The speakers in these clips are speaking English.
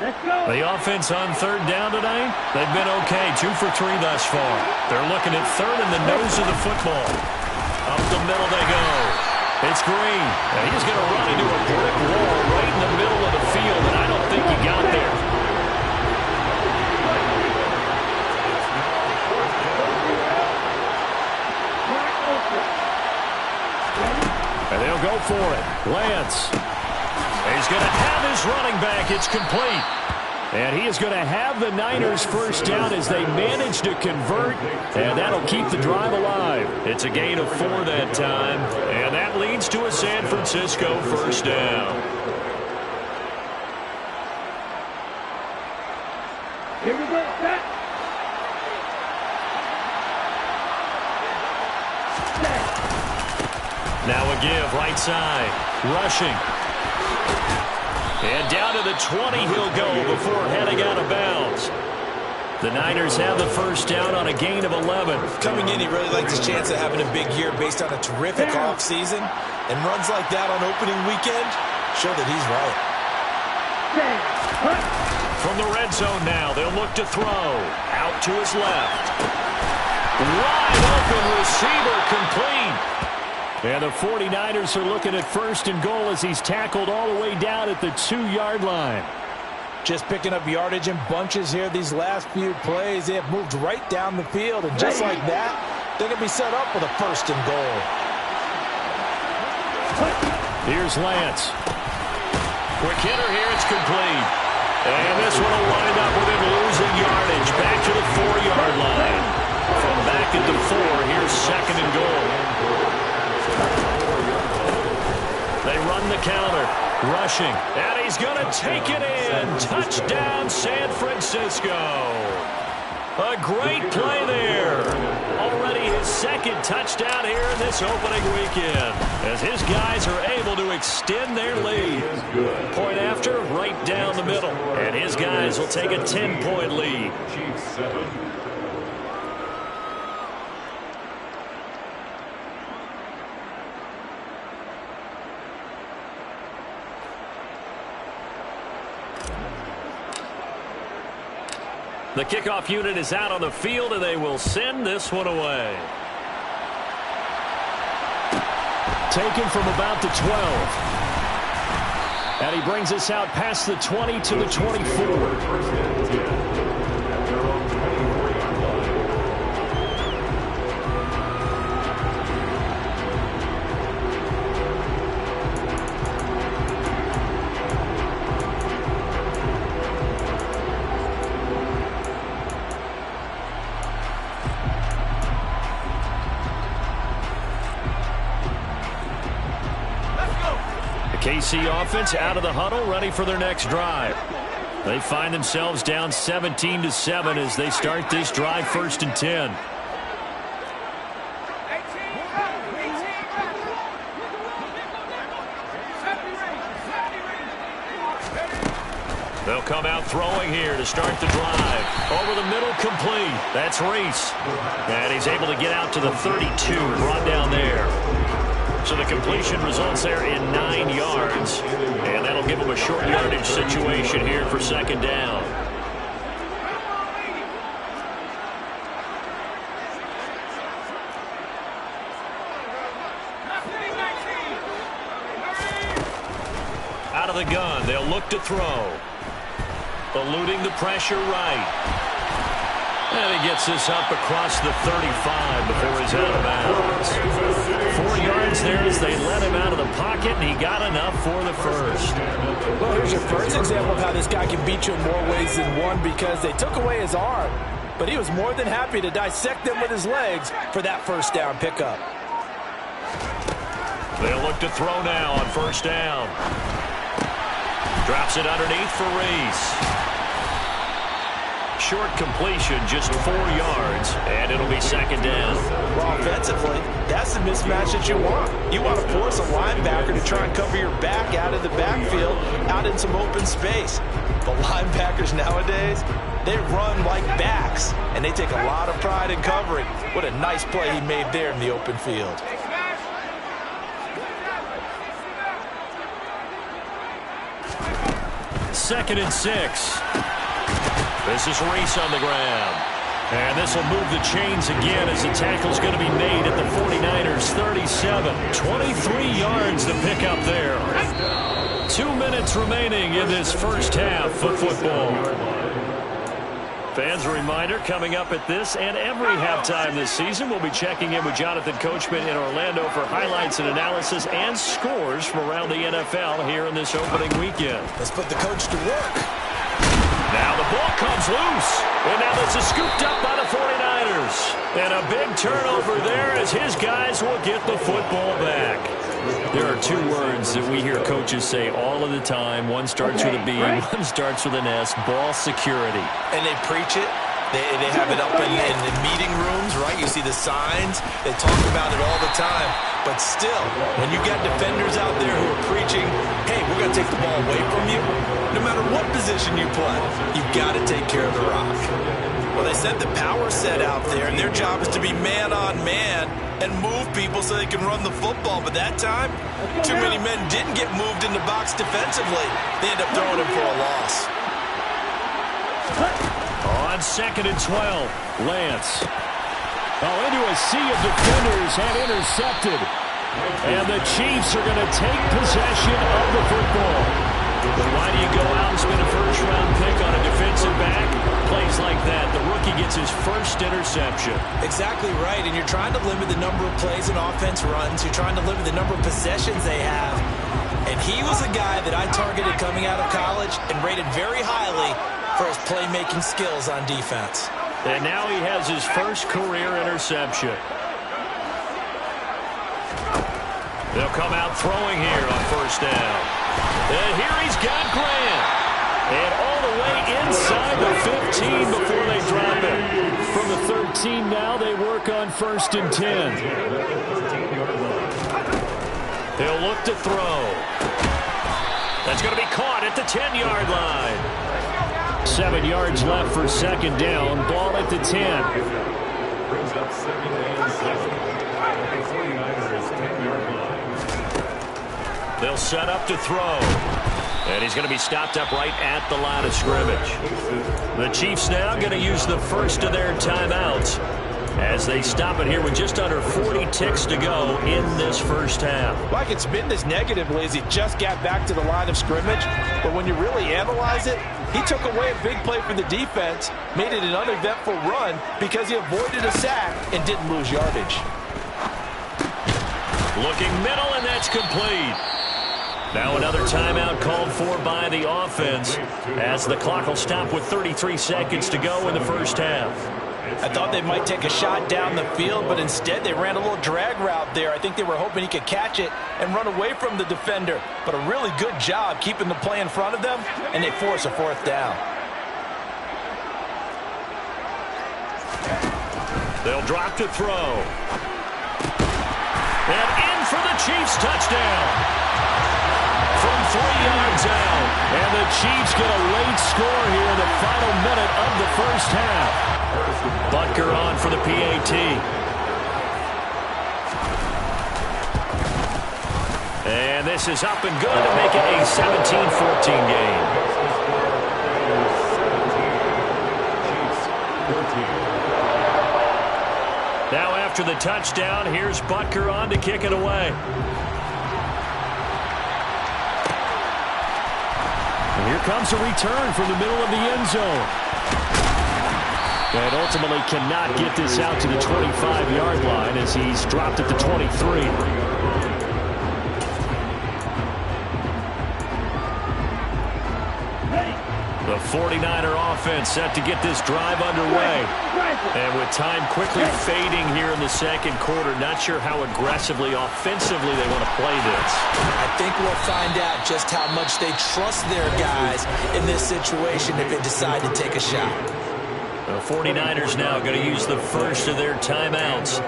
The offense on third down tonight, they've been okay. 2 for 3 thus far. They're looking at third in the nose of the football. Up the middle they go. It's Green. And he's going to run into a brick wall right in the middle of the field, and I don't think he got there. And they'll go for it. Lance. He's going to have his running back. It's complete. And he is going to have the Niners first down as they manage to convert, and that'll keep the drive alive. It's a gain of 4 that time, and that leads to a San Francisco first down. Here we go. Back. Now a give, right side, rushing. And down to the 20 he'll go before heading out of bounds. The Niners have the first down on a gain of 11. Coming in, he really likes his chance of having a big year based on a terrific offseason. And runs like that on opening weekend show that he's right. From the red zone now, they'll look to throw. Out to his left. Wide open receiver, complete. And the 49ers are looking at first and goal as he's tackled all the way down at the 2-yard line. Just picking up yardage in bunches here these last few plays. They have moved right down the field, and just like that, they're going to be set up with a first and goal. Here's Lance. Quick hitter here, it's complete. And this one will wind up with him losing yardage back to the 4-yard line. From back at the 4, here's second and goal. They run the counter, rushing, and he's going to take it in. Touchdown, San Francisco. A great play there. Already his second touchdown here in this opening weekend, as his guys are able to extend their lead. Point after, right down the middle, and his guys will take a 10-point lead. The kickoff unit is out on the field, and they will send this one away. Taken from about the 12. And he brings us out past the 20 to the 24. KC offense out of the huddle, ready for their next drive. They find themselves down 17-7 as they start this drive, 1st and 10. They'll come out throwing here to start the drive. Over the middle, complete. That's Reese. And he's able to get out to the 32, brought down there. So the completion results there in 9 yards. And that'll give them a short yardage situation here for second down. Out of the gun, they'll look to throw. Eluding the pressure right. And he gets this up across the 35 before he's out of bounds. 4 yards there as they let him out of the pocket, and he got enough for the first. Well, here's your first example of how this guy can beat you in more ways than one, because they took away his arm, but he was more than happy to dissect them with his legs for that first down pickup. They'll look to throw now on first down. Drops it underneath for Reese. Short completion, just 4 yards, and it'll be second down. Well, offensively, that's the mismatch that you want. You want to force a linebacker to try and cover your back out of the backfield, out in some open space. The linebackers nowadays, they run like backs, and they take a lot of pride in covering. What a nice play he made there in the open field. 2nd and 6. This is Reese on the ground. And this will move the chains again as the tackle's going to be made at the 49ers 37. 23 yards to pick up there. 2 minutes remaining in this first half of football. Fans, a reminder, coming up at this and every halftime this season, we'll be checking in with Jonathan Coachman in Orlando for highlights and analysis and scores from around the NFL here in this opening weekend. Let's put the coach to work. Now the ball comes loose. And now this is scooped up by the 49ers. And a big turnover there as his guys will get the football back. There are 2 words that we hear coaches say all of the time. One starts with a B, one starts with an S, ball security. And they preach it. They have it up in the meeting rooms, right? You see the signs. They talk about it all the time. But still, when you got defenders out there who are preaching, hey, we're going to take the ball away from you, no matter what position you play, you've got to take care of the rock. Well, they sent the power set out there, and their job is to be man-on-man and move people so they can run the football. But that time, too many men didn't get moved in the box defensively. They end up throwing him for a loss. On 2nd and 12, Lance. Into a sea of defenders and intercepted. And the Chiefs are going to take possession of the football. But why do you go out and spend a first-round pick on a defensive back? Plays like that, the rookie gets his first interception. Exactly right, and you're trying to limit the number of plays an offense runs. You're trying to limit the number of possessions they have. And he was a guy that I targeted coming out of college and rated very highly for his playmaking skills on defense. And now he has his first career interception. They'll come out throwing here on first down. And here he's got Grant. And all the way inside the 15 before they drop it. From the 13 now, they work on 1st and 10. They'll look to throw. That's going to be caught at the 10-yard line. 7 yards left for 2nd down. Ball at the 10. They'll set up to throw. And he's going to be stopped up right at the line of scrimmage. The Chiefs now going to use the first of their timeouts as they stop it here with just under 40 ticks to go in this first half. Well, I can spin this negatively as he just got back to the line of scrimmage. But when you really analyze it, he took away a big play for the defense, made it an uneventful run because he avoided a sack and didn't lose yardage. Looking middle, and that's complete. Now another timeout called for by the offense as the clock will stop with 33 seconds to go in the first half. I thought they might take a shot down the field, but instead they ran a little drag route there. I think they were hoping he could catch it and run away from the defender. But a really good job keeping the play in front of them, and they force a 4th down. They'll drop to throw. And in for the Chiefs touchdown. From 3 yards out. And the Chiefs get a late score here in the final minute of the first half. Butker on for the PAT. And this is up and good to make it a 17-14 game. Now after the touchdown, here's Butker on to kick it away. And here comes a return from the middle of the end zone. And ultimately cannot get this out to the 25-yard line as he's dropped at the 23. The 49er offense set to get this drive underway. And with time quickly fading here in the second quarter, not sure how aggressively, offensively they want to play this. I think we'll find out just how much they trust their guys in this situation if they decide to take a shot. The 49ers now going to use the first of their timeouts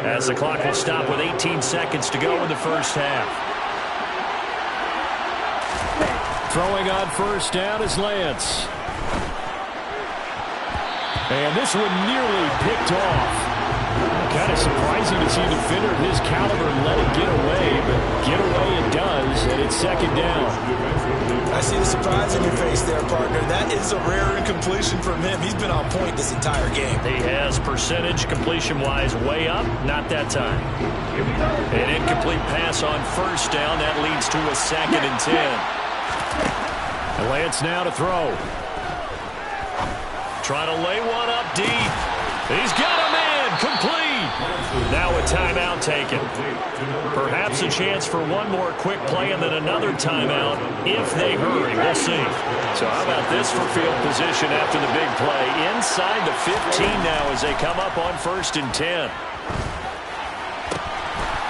as the clock will stop with 18 seconds to go in the first half. Throwing on first down is Lance. And this one nearly picked off. Kind of surprising to see a defender of his caliber let it get away, but get away it does, and it's 2nd down. I see the surprise in your face, That is a rare incompletion from him. He's been on point this entire game. He has percentage completion-wise way up. Not that time. An incomplete pass on first down. That leads to a 2nd and 10. Lance now to throw. Trying to lay one up deep. He's got a man. Complete. Now a timeout taken. Perhaps a chance for one more quick play and then another timeout if they hurry. We'll see. So how about this for field position after the big play? Inside the 15 now as they come up on 1st and 10.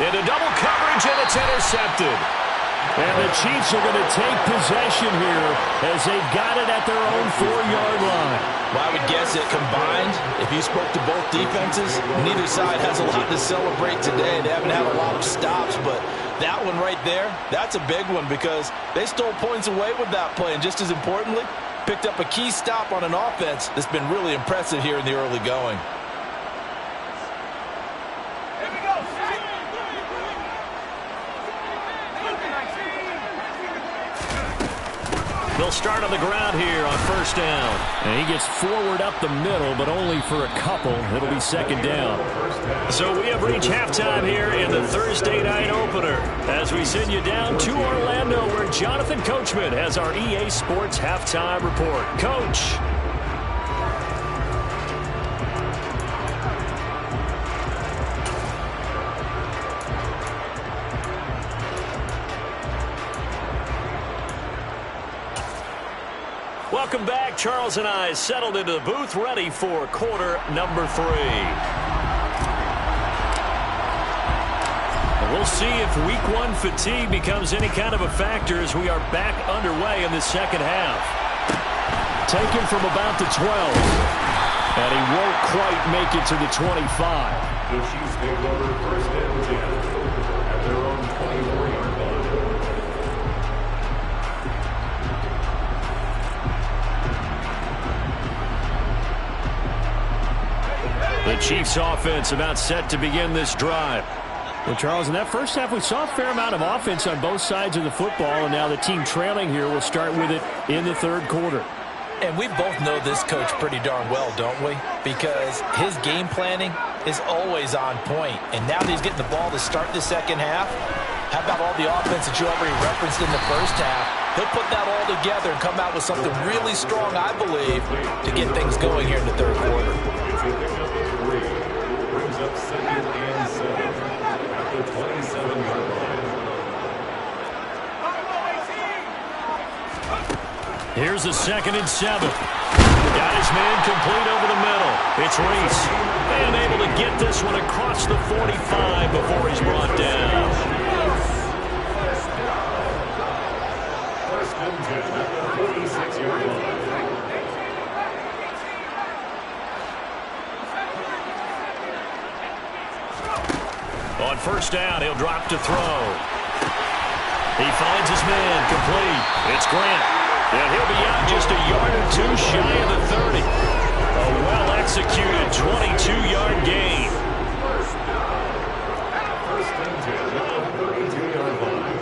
Into double coverage, and it's intercepted. And the Chiefs are going to take possession here as they've got it at their own 4-yard line. Well, I would guess it combined, if you spoke to both defenses, neither side has a lot to celebrate today. They haven't had a lot of stops, but that one right there, that's a big one because they stole points away with that play. And just as importantly, picked up a key stop on an offense that's been really impressive here in the early going. They'll start on the ground here on 1st down. And he gets forward up the middle, but only for a couple. It'll be 2nd down. So we have reached halftime here in the Thursday night opener as we send you down to Orlando where Jonathan Coachman has our EA Sports halftime report. Coach. Welcome back. Charles and I settled into the booth, ready for quarter number 3. We'll see if week 1 fatigue becomes any kind of a factor as we are back underway in the second half. Taken from about the 12. And he won't quite make it to the 25. The Chiefs take over 1st and 10 at their own 24-yard line. The Chiefs offense about set to begin this drive. Well, Charles, in that first half, we saw a fair amount of offense on both sides of the football, and now the team trailing here will start with it in the 3rd quarter. And we both know this coach pretty darn well, don't we? Because his game planning is always on point. And now that he's getting the ball to start the second half, how about all the offense that you already referenced in the first half? He'll put that all together and come out with something really strong, I believe, to get things going here in the 3rd quarter. Brings up 2nd and 7 at the 27-yard line. Here's a 2nd and 7. Got his man complete over the middle. It's Reese. And able to get this one across the 45 before he's brought down. 1st and 10 at the 36-yard line. On 1st down, he'll drop to throw. He finds his man complete. It's Grant. And he'll be out just a yard or 2 shy of the 30. A well-executed 22-yard gain. 1st and 10 at the 32-yard line.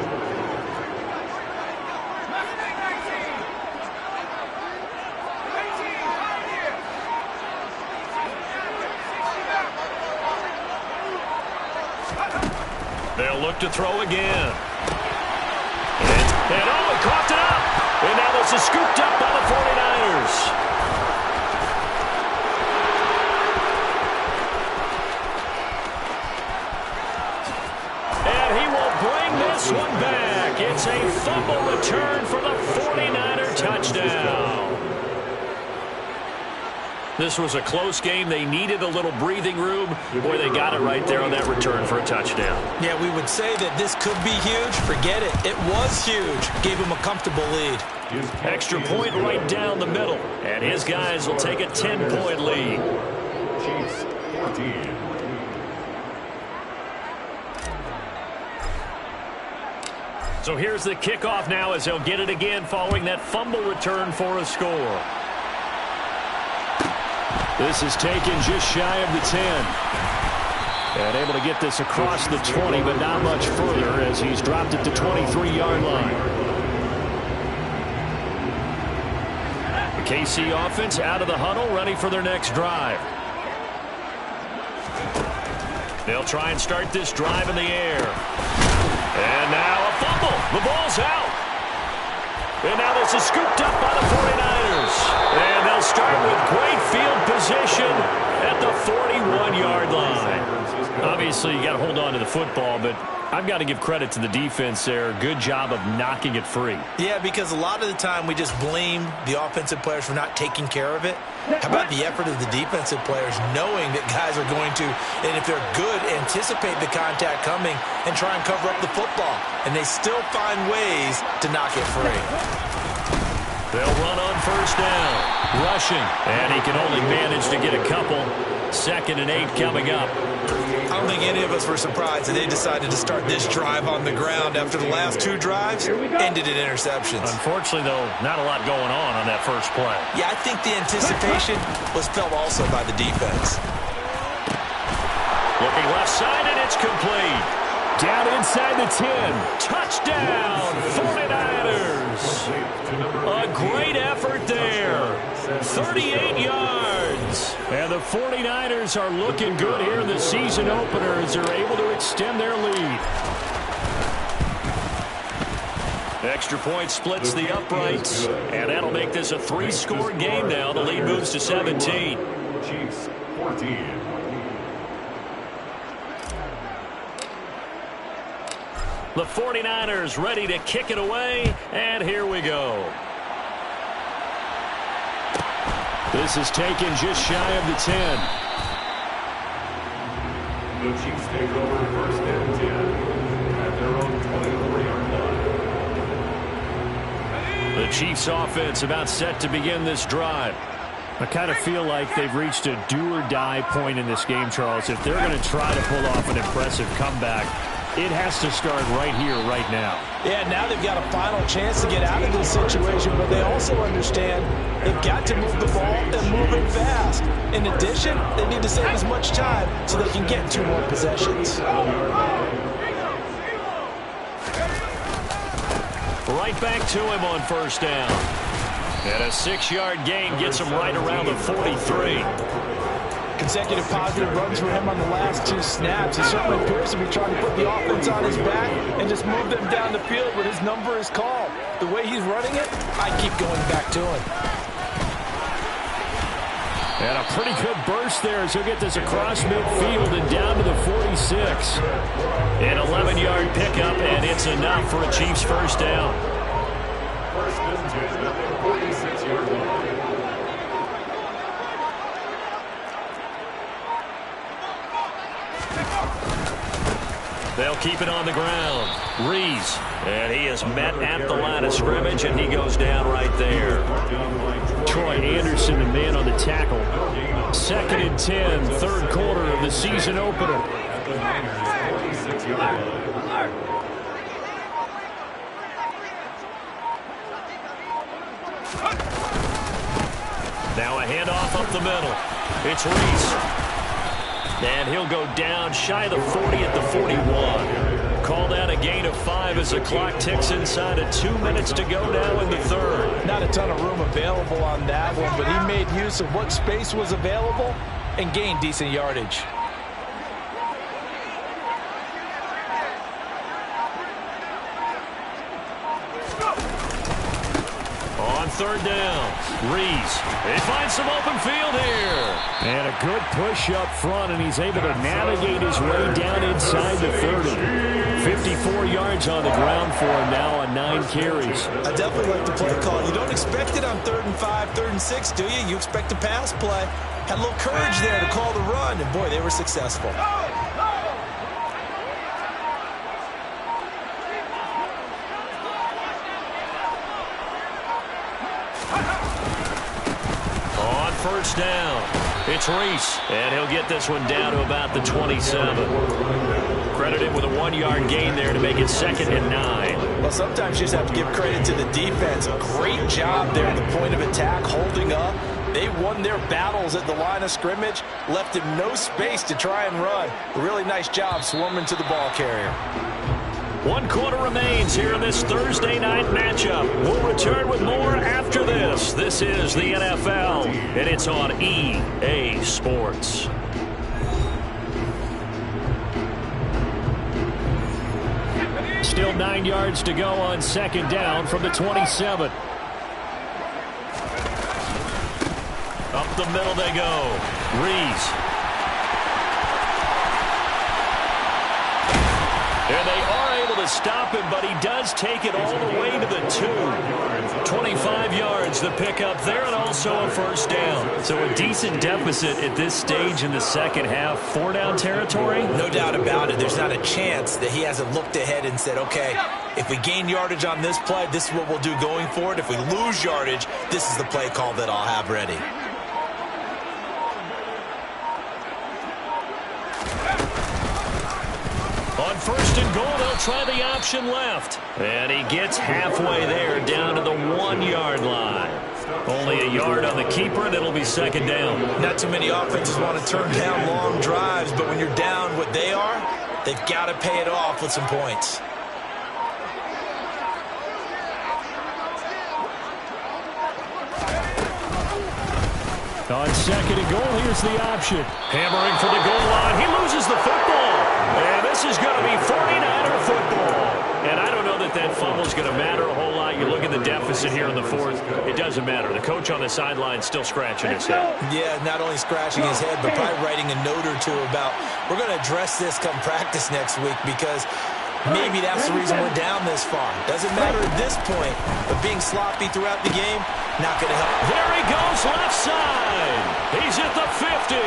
They'll look to throw again. And oh, he coughed it up. And now this is scooped up by the 49ers. And he will bring this one back. It's a fumble return for the 49er touchdown. This was a close game. They needed a little breathing room. Boy, they got it right there on that return for a touchdown. Yeah, we would say that this could be huge. Forget it. It was huge. Gave him a comfortable lead. Extra point right down the middle. And his guys will take a 10-point lead. Chiefs 14. So here's the kickoff now as they'll get it again following that fumble return for a score. This is taken just shy of the 10. And able to get this across the 20, but not much further as he's dropped it to 23-yard line. KC offense out of the huddle, ready for their next drive. They'll try and start this drive in the air. And now a fumble. The ball's out. And now this is scooped up by the 49ers. And they'll start with great field position at the 41-yard line. Obviously, you got to hold on to the football, but I've got to give credit to the defense there. Good job of knocking it free. Yeah, because a lot of the time we just blame the offensive players for not taking care of it. How about the effort of the defensive players knowing that guys are going to, and if they're good, anticipate the contact coming and try and cover up the football. And they still find ways to knock it free. They'll run on first down. Rushing. And he can only manage to get a couple. 2nd and 8 coming up. I don't think any of us were surprised that they decided to start this drive on the ground after the last 2 drives ended in interceptions. Unfortunately, though, not a lot going on that first play. Yeah, I think the anticipation was felt also by the defense. Looking left side, and it's complete. Down inside the 10. Touchdown, 49ers. A great effort there. 38 yards. And the 49ers are looking good here in the season opener as they're able to extend their lead. Extra point splits the uprights. And that'll make this a 3-score game now. The lead moves to 17. Chiefs 14. The 49ers ready to kick it away, and here we go. This is taken just shy of the 10. The Chiefs take over 1st and 10 at their own 24-yard line. The Chiefs offense about set to begin this drive. I kind of feel like they've reached a do-or-die point in this game, Charles. If they're going to try to pull off an impressive comeback, it has to start right here, right now. Yeah, now they've got a final chance to get out of this situation, but they also understand they've got to move the ball and move it fast. In addition, they need to save as much time so they can get 2 more possessions. Right back to him on first down. And a 6-yard gain gets him right around the 43. Consecutive positive runs for him on the last 2 snaps. He certainly appears to be trying to put the offense on his back and just move them down the field when his number is called. The way he's running it, I keep going back to him. And a pretty good burst there as he'll get this across midfield and down to the 46. An 11-yard pickup, and it's enough for a Chiefs first down. 1st and 10 at their 46-yard line. They'll keep it on the ground. Rees. And he is met at the line of scrimmage, and he goes down right there. Troy Anderson, the man on the tackle. 2nd and 10, 3rd quarter of the season opener. Now a handoff up the middle. It's Rees. And he'll go down shy of the 40 at the 41. Called out a gain of 5 as the clock ticks inside of 2 minutes to go now in the 3rd. Not a ton of room available on that one, but he made use of what space was available and gained decent yardage. On 3rd down, Rees. He finds some open field here. And a good push up front, and he's able to navigate his way down inside the 30. 54 yards on the ground for him now on 9 carries. I definitely like the play call. You don't expect it on 3rd and 5, 3rd and 6, do you? You expect a pass play. Had a little courage there to call the run, and boy, they were successful. First down. It's Rees, and he'll get this one down to about the 27. Credited with a 1-yard gain there to make it 2nd and 9. Well, sometimes you just have to give credit to the defense. Great job there at the point of attack, holding up. They won their battles at the line of scrimmage, left him no space to try and run. A really nice job swarming to the ball carrier. 1 quarter remains here in this Thursday night matchup. We'll return with more after after this. This is the NFL, and it's on EA Sports. Still 9 yards to go on second down from the 27. Up the middle they go. Reese. And they are able to stop him, but he does take it all the way to the 2. 25 yards the pickup there, and also a first down. So a decent deficit at this stage in the second half. 4-down territory? No doubt about it. There's not a chance that he hasn't looked ahead and said, okay, if we gain yardage on this play, this is what we'll do going forward. If we lose yardage, this is the play call that I'll have ready. On first and goal, they'll try the option left. And he gets halfway there, down to the 1-yard line. Only a yard on the keeper, and it'll be second down. Not too many offenses want to turn down long drives, but when you're down what they are, they've got to pay it off with some points. On second and goal, here's the option. Hammering for the goal line. He loses the football. And this is going to be 49er football. And I don't know that that fumble is going to matter a whole lot. You look at the deficit here in the fourth. It doesn't matter. The coach on the sideline still scratching his head. Yeah, not only scratching his head, but probably writing a note or two about, we're going to address this come practice next week because maybe that's the reason we're down this far. Doesn't matter at this point, but being sloppy throughout the game, not going to help. There he goes, left side. He's at the 50.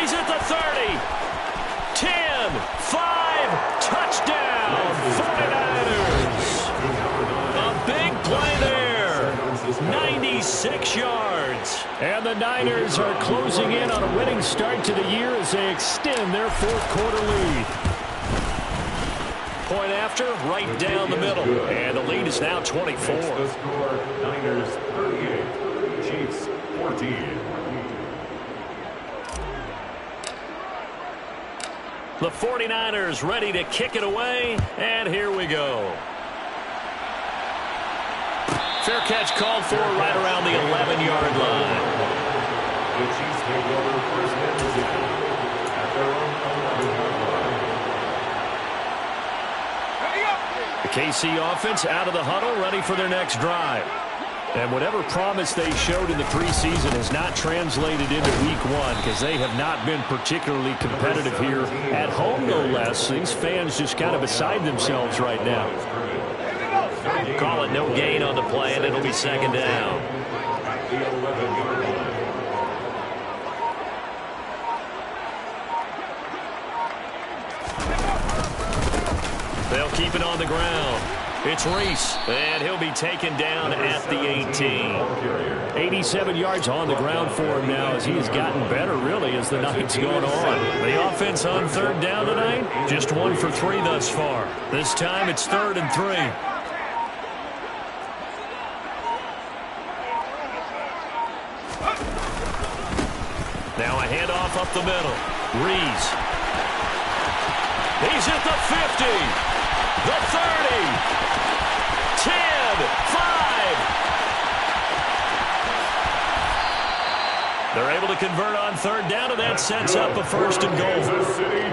He's at the 30. 10, 5, touchdown, 49ers. A big play there. 96 yards. And the Niners are closing in on a winning start to the year as they extend their fourth quarter lead. Point after, right down the middle. And the lead is now 24. The score, Niners 38, Chiefs 14. The 49ers ready to kick it away, and here we go. Fair catch called for right around the 11-yard line. The Chiefs take over first and 10 at their own 11-yard line. The KC offense out of the huddle, ready for their next drive. And whatever promise they showed in the preseason has not translated into week one because they have not been particularly competitive here at home, no less. These fans just kind of beside themselves right now. Call it no gain on the play, and it'll be second down. The 11-yard line. They'll keep it on the ground. It's Reese, and he'll be taken down at the 18. 87 yards on the ground for him now as he has gotten better, really, as the night's going on. The offense on third down tonight, just 1 for 3 thus far. This time it's 3rd and 3. Now a handoff up the middle. Reese. He's at the 50. The 30. 10, 5. They're able to convert on third down, and that sets up a first and goal.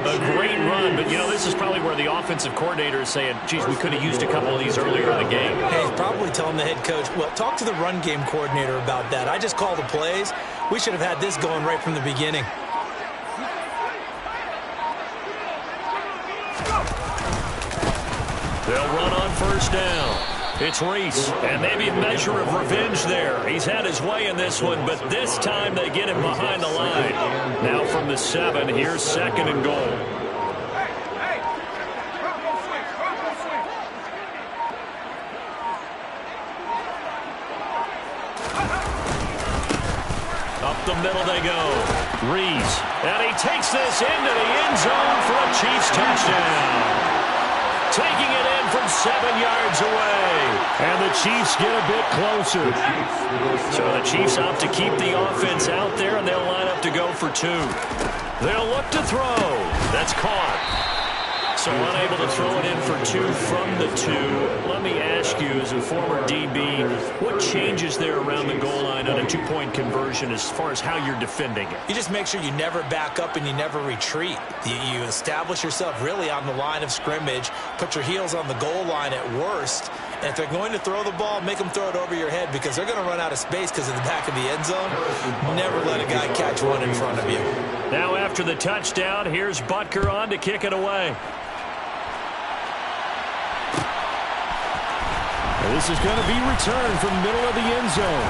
A great run, but, you know, this is probably where the offensive coordinator is saying, geez, we could have used a couple of these earlier in the game. Hey, he's probably telling the head coach, well, talk to the run game coordinator about that. I just call the plays. We should have had this going right from the beginning. They'll run on first down. It's Reese, and maybe a measure of revenge there. He's had his way in this one, but this time they get him behind the line. Now from the 7, here's second and goal. Up the middle they go. Reese, and he takes this into the end zone for a Chiefs touchdown. Taking it in from 7 yards away. And the Chiefs get a bit closer. So the Chiefs opt to keep the offense out there, and they'll line up to go for 2. They'll look to throw. That's caught. So unable to throw it in for 2 from the 2. Let me ask you, as a former DB, what changes there around the goal line on a 2-point conversion as far as how you're defending it? You just make sure you never back up and you never retreat. You establish yourself really on the line of scrimmage, put your heels on the goal line at worst, and if they're going to throw the ball, make them throw it over your head because they're going to run out of space because of the back of the end zone. Never let a guy catch one in front of you. Now after the touchdown, here's Butker on to kick it away. This is going to be returned from middle of the end zone.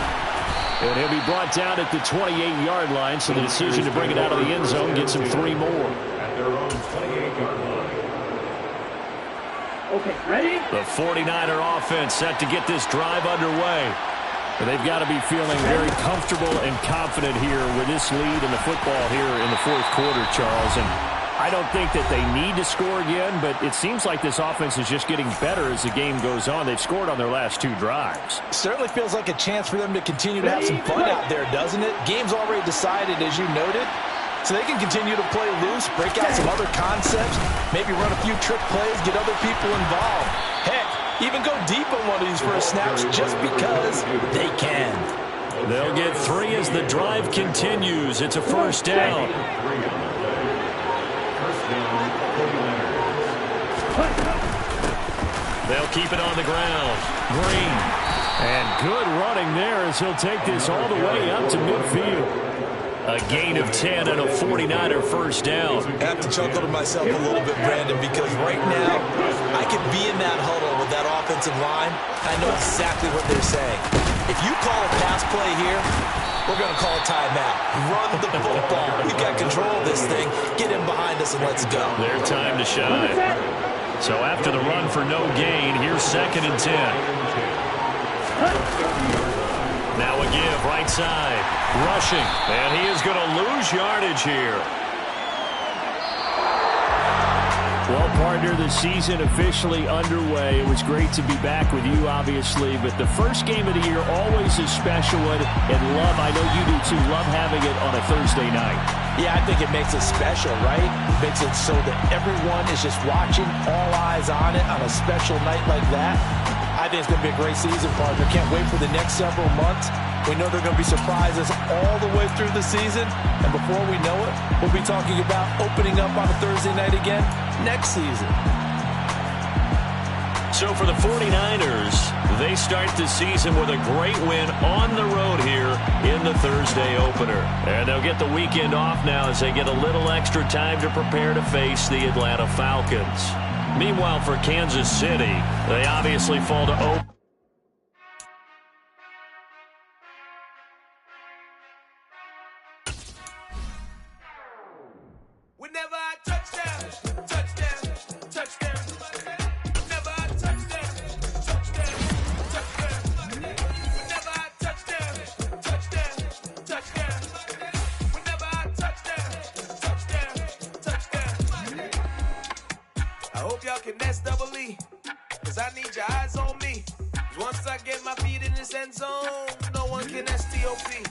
And he'll be brought down at the 28-yard line, so the decision to bring it out of the end zone gets him 3 more. At their own 28-yard line. Okay, ready? The 49er offense set to get this drive underway. And they've got to be feeling very comfortable and confident here with this lead in the football here in the 4th quarter, Charles. And I don't think that they need to score again, but it seems like this offense is just getting better as the game goes on. They've scored on their last 2 drives. Certainly feels like a chance for them to continue to have some fun out there, doesn't it? Game's already decided, as you noted. So they can continue to play loose, break out some other concepts, maybe run a few trick plays, get other people involved. Heck, even go deep on one of these first snaps just because they can. They'll get 3 as the drive continues. It's a first down. They'll keep it on the ground. Green. And good running there as he'll take this all the way up to midfield. A gain of 10 and a 49er first down. I have to chuckle to myself a little bit, Brandon, because right now I could be in that huddle with that offensive line. I know exactly what they're saying. If you call a pass play here, we're going to call a timeout. Run the football. We've got control of this thing. Get him behind us and let's go. Their time to shine. So after the run for no gain, here's 2nd and 10. Now a give right side. Rushing. And he is going to lose yardage here. Well, partner, the season officially underway. It was great to be back with you, obviously, but the first game of the year always a special one. And love, I know you do too, love having it on a Thursday night. Yeah, I think it makes it special, right? It makes it so that everyone is just watching, all eyes on it on a special night like that. I think it's going to be a great season, partner. Can't wait for the next several months. We know there are going to be surprises all the way through the season. And before we know it, we'll be talking about opening up on a Thursday night again next season. So for the 49ers, they start the season with a great win on the road here in the Thursday opener. And they'll get the weekend off now as they get a little extra time to prepare to face the Atlanta Falcons. Meanwhile, for Kansas City, they obviously fall to open. Whenever I touchdown, touchdown, touchdown. Whenever I touchdown, touchdown, touchdown. Whenever I touchdown, touchdown, touchdown. Whenever I touchdown, touchdown, touchdown. I hope y'all can SEE, cause I need your eyes on me. Once I get my feet in this end zone, no one can STOP.